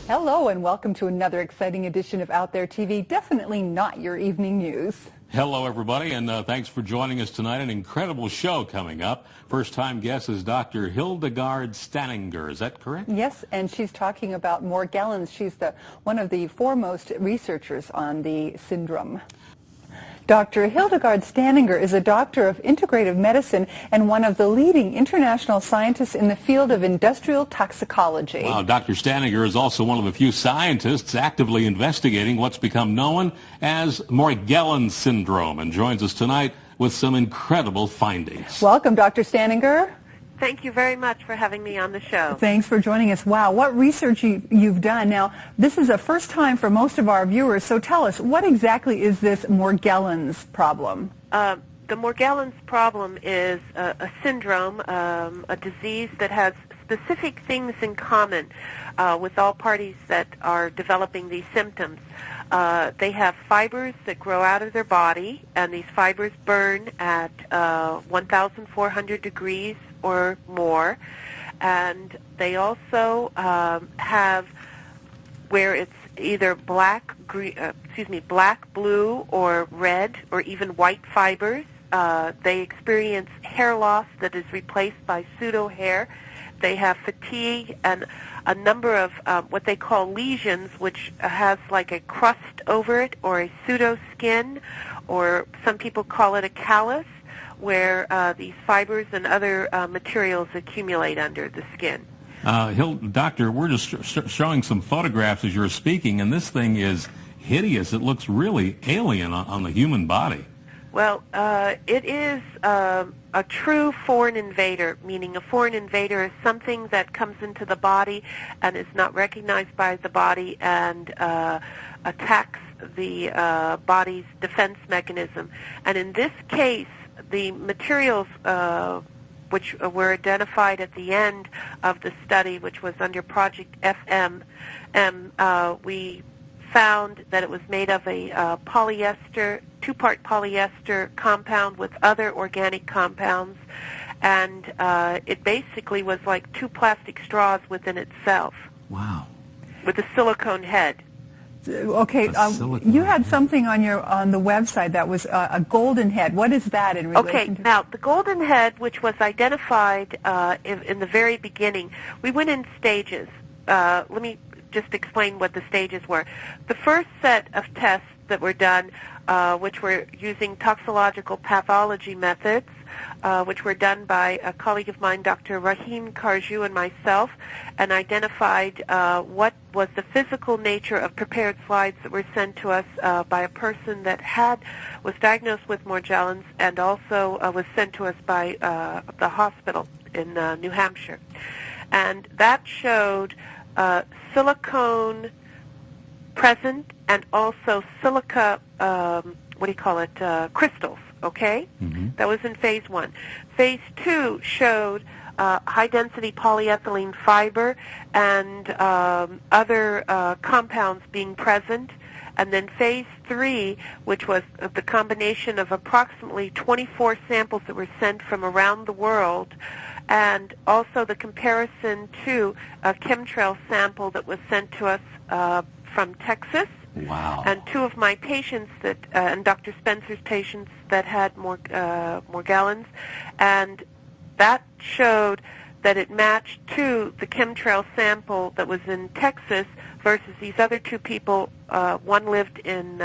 Hello and welcome to another exciting edition of Out There TV. Definitely not your evening news. Hello, everybody, and thanks for joining us tonight. An incredible show coming up. First-time guest is Dr. Hildegarde Staninger. Is that correct? Yes, and she's talking about Morgellons. She's one of the foremost researchers on the syndrome. Dr. Hildegarde Staninger is a doctor of integrative medicine and one of the leading international scientists in the field of industrial toxicology. Wow, Dr. Staninger is also one of a few scientists actively investigating what's become known as Morgellons syndrome and joins us tonight with some incredible findings. Welcome, Dr. Staninger. Thank you very much for having me on the show. Thanks for joining us. Wow, what research you've done. Now, this is a first time for most of our viewers, so tell us, what exactly is this Morgellons problem? The Morgellons problem is a syndrome, a disease that has specific things in common with all parties that are developing these symptoms. They have fibers that grow out of their body, and these fibers burn at 1,400 degrees or more, and they also have where it's either black, blue, or red, or even white fibers. They experience hair loss that is replaced by pseudo hair. They have fatigue and a number of what they call lesions, which has like a crust over it, or a pseudo skin, or some people call it a callus, where these fibers and other materials accumulate under the skin. Doctor, we're just showing some photographs as you're speaking, and this thing is hideous. It looks really alien on the human body. Well, it is a true foreign invader, meaning a foreign invader is something that comes into the body and is not recognized by the body and attacks the body's defense mechanism. And in this case, the materials which were identified at the end of the study, which was under Project FM, we found that it was made of a polyester, two-part polyester compound with other organic compounds, and it basically was like two plastic straws within itself. Wow. With a silicone head. Okay, you had something on the website that was a golden head. What is that in relation to? Now the golden head, which was identified in the very beginning, we went in stages. Let me just explain what the stages were. The first set of tests that were done, which were using toxicological pathology methods, which were done by a colleague of mine, Dr. Rahim Karju, and myself, and identified what was the physical nature of prepared slides that were sent to us by a person that was diagnosed with Morgellons and also was sent to us by the hospital in New Hampshire. And that showed silicone present and also silica, crystals, okay? Mm-hmm. That was in phase 1. Phase 2 showed high-density polyethylene fiber and other compounds being present. And then phase 3, which was the combination of approximately 24 samples that were sent from around the world, and also the comparison to a chemtrail sample that was sent to us from Texas. Wow. And two of my patients and Dr. Spencer's patients that had Morgellons, and that showed that it matched to the chemtrail sample that was in Texas versus these other two people. One lived in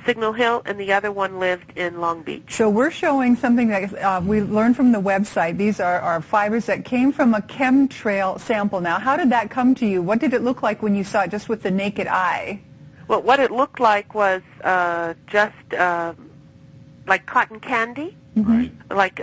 Signal Hill, and the other one lived in Long Beach. So we're showing something that we learned from the website. These are fibers that came from a chemtrail sample. Now, how did that come to you? What did it look like when you saw it just with the naked eye? Well, what it looked like was just like cotton candy, right? Like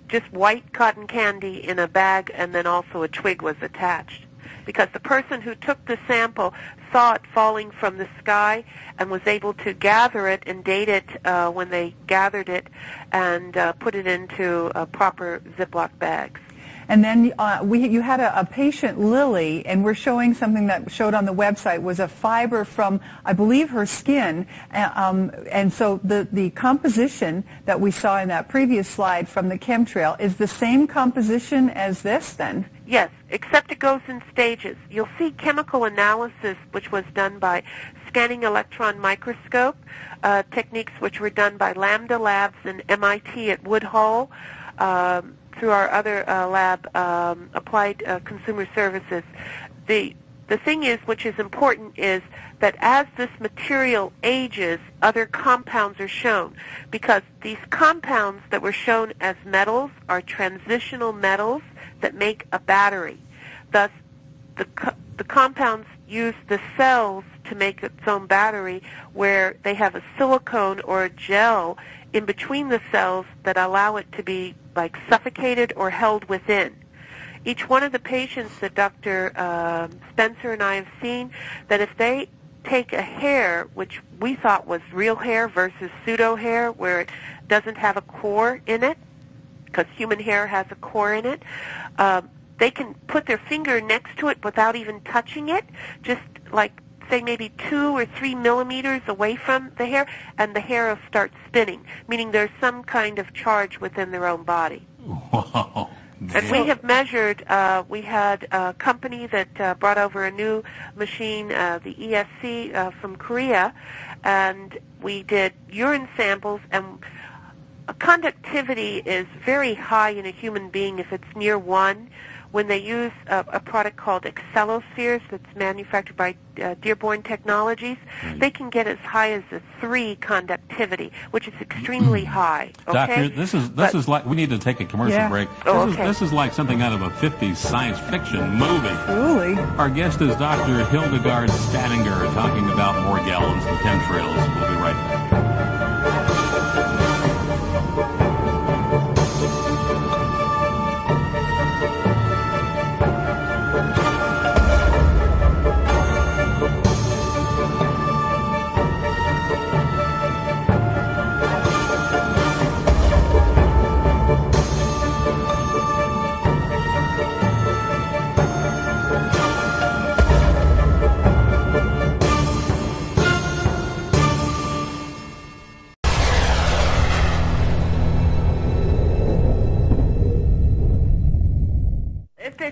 just white cotton candy in a bag, and then also a twig was attached. Because the person who took the sample saw it falling from the sky and was able to gather it and date it when they gathered it and put it into proper Ziploc bags. And then you had a patient, Lily, and we're showing something that showed on the website was a fiber from, I believe, her skin. And so the composition that we saw in that previous slide from the chemtrail is the same composition as this then? Yes, except it goes in stages. You'll see chemical analysis, which was done by scanning electron microscope, techniques which were done by Lambda Labs and MIT at Woodhull, through our other lab, Applied Consumer Services. The thing is, which is important, is that as this material ages, other compounds are shown, because these compounds that were shown as metals are transitional metals that make a battery. Thus, the compounds use the cells to make its own battery, where they have a silicone or a gel in between the cells that allow it to be like suffocated or held within. Each one of the patients that Dr. Spencer and I have seen, that if they take a hair, which we thought was real hair versus pseudo hair, where it doesn't have a core in it, because human hair has a core in it, they can put their finger next to it without even touching it, just like say maybe 2 or 3 millimeters away from the hair, and the hair will start spinning, meaning there's some kind of charge within their own body. Wow. And we have measured, we had a company that brought over a new machine, the ESC from Korea, and we did urine samples, and conductivity is very high in a human being if it's near 1. When they use a product called Excelospheres that's manufactured by Dearborn Technologies, they can get as high as a 3 conductivity, which is extremely high. Okay? Doctor, this is like, we need to take a commercial break. This is like something out of a 50s science fiction movie. Truly. Our guest is Dr. Hildegarde Staninger, talking about Morgellons and chemtrails. We'll be right back.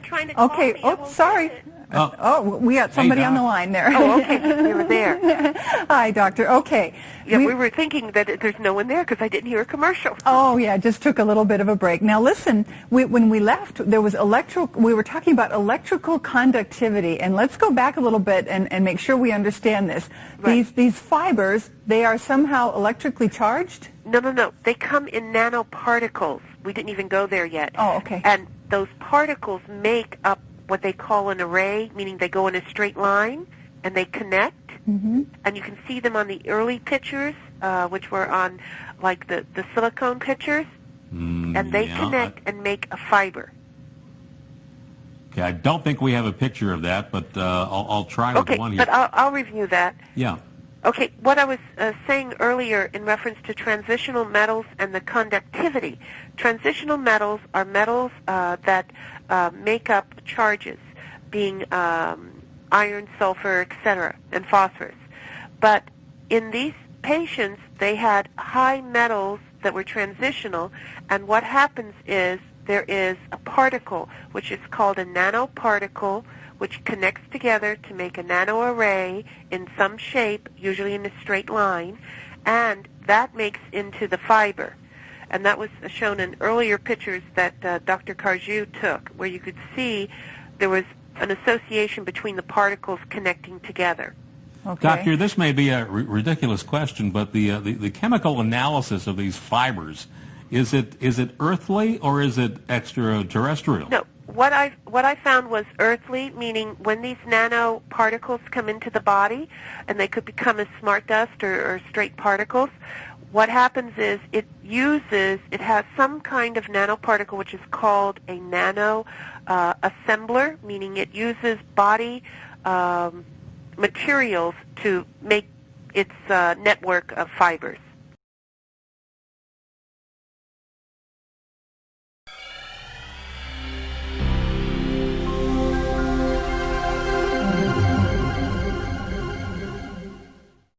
Trying to call Okay. me, Oh, sorry. We got somebody on the line there. Oh, okay. You were there. Hi, doctor. Okay. Yeah, we were thinking that there's no one there because I didn't hear a commercial. Oh, yeah, just took a little bit of a break. Now, listen, when we left, there was we were talking about electrical conductivity, and let's go back a little bit and make sure we understand this. Right. These fibers, they are somehow electrically charged? No. They come in nanoparticles. We didn't even go there yet. Oh, okay. And those particles make up what they call an array, meaning they go in a straight line and they connect. Mm-hmm. And you can see them on the early pictures, which were on like the silicone pictures, and they connect and make a fiber. Okay, I don't think we have a picture of that, but I'll try with one here. Okay, but I'll review that. Yeah. Okay, what I was saying earlier in reference to transitional metals and the conductivity. Transitional metals are metals that make up charges, being iron, sulfur, etc., and phosphorus. But in these patients, they had high metals that were transitional, and what happens is there is a particle, which is called a nanoparticle, which connects together to make a nanoarray in some shape, usually in a straight line, and that makes into the fiber. And that was shown in earlier pictures that Dr. Carjou took, where you could see there was an association between the particles connecting together. Okay. Doctor, this may be a ridiculous question, but the chemical analysis of these fibers, is it earthly or is it extraterrestrial? No. What I found was earthly, meaning when these nanoparticles come into the body, and they could become as smart dust or straight particles, what happens is it has some kind of nanoparticle which is called a nano assembler, meaning it uses body materials to make its network of fibers.